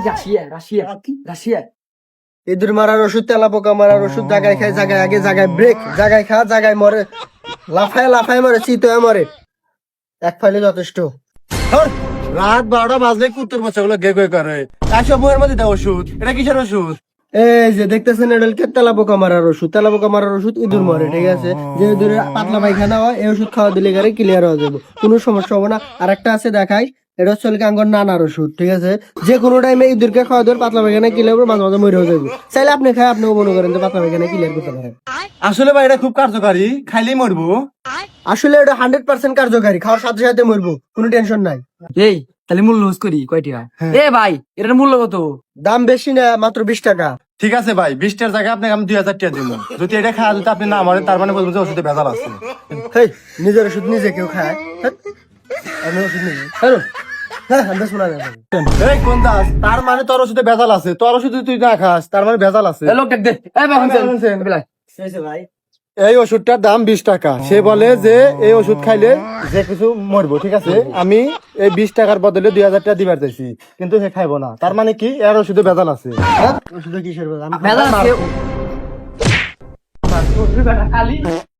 Russia Russia Russia. ইঁদুর মারার ওষুধ, তেলা পোকা মারার ওষুধ, জায়গায় খায় জায়গায় আগে, জায়গায় ব্রেক, জায়গায় খা জায়গায় মরে, লাফায় লাফায় মরে, চিতয়ে মরে, এক ফাইলে যথেষ্ট। ধর, রাত 12টা বাজলে কুত্তর বাচ্চাগুলো গে গে করে একশো বইয়ের মধ্যে দেয় ওষুধ। এটা কিসের ওষুধ? এই যে দেখতেছেন এডলকে তেলা পোকা মারার ওষুধ, তেলা পোকা মারার ওষুধ ইঁদুর মরে, ঠিক আছে? যে ইঁদুরে পাতলা পায়খানা হয় এই ওষুধ খাওয়া দিলে গাড়ি ক্লিয়ার হয়ে যাবে, কোনো সমস্যা হবে না। আর একটা আছে দেখাই, এটা হচ্ছে আঙ্গর নানার ওষুধ, ঠিক আছে? যে কোনো টাইমে ইঁদুরকে খাওয়া দেবে, পাতলা পায়খানা ক্লিয়ার হবে, মাঝে মাঝে মরেও যাবে। চাইলে আপনি খায় আপনিও মনে করেন যে পাতলা পায়খানা ক্লিয়ার করতে পারেন। আসলে ভাই এটা খুব কার্যকারী, খাইলেই মরবো। আসলে এটা 100% কার্যকারী, খাওয়ার সাথে সাথে মরবো, কোনো টেনশন নাই। এই তাহলে মূল্য হুস করি কয়টা? এ ভাই এটার মূল্য কত? দাম বেশি না, মাত্র 20 টাকা। ঠিক আছে ভাই, 20টার জায়গায় আপনাকে আমি 2000 টাকা দিব। যদি এটা খাওয়া যদি আপনি না মরেন তার মানে বলবো যে ওষুধে ভেজাল আছে। হেই, নিজের ওষুধ নিজে কেউ খায়? হ্যাঁ, আমি ওষুধ নিজে, হ্যাঁ হ্যাঁ, আমরা শোনা যাবে। এই কোন দাস, তার মানে তোর ওষুধে ভেজাল আছে, তোর ওষুধ তুই না খাস তার মানে ভেজাল আছে। লোক দেখ দে। এই ভাই শুনছেন বেলায় ভাই এই ওষুধটার দাম 20 টাকা। সে বলে যে এই ওষুধ খাইলে যে কিছু মরবো, ঠিক আছে? আমি এই 20 টাকার বদলে 2000 টাকা দিবার চাইছি, কিন্তু সে খাইবো না। তার মানে কি এর ওষুধে ভেজাল আছে? ওষুধে কিসের ভেজাল? ভেজাল আছে। খালি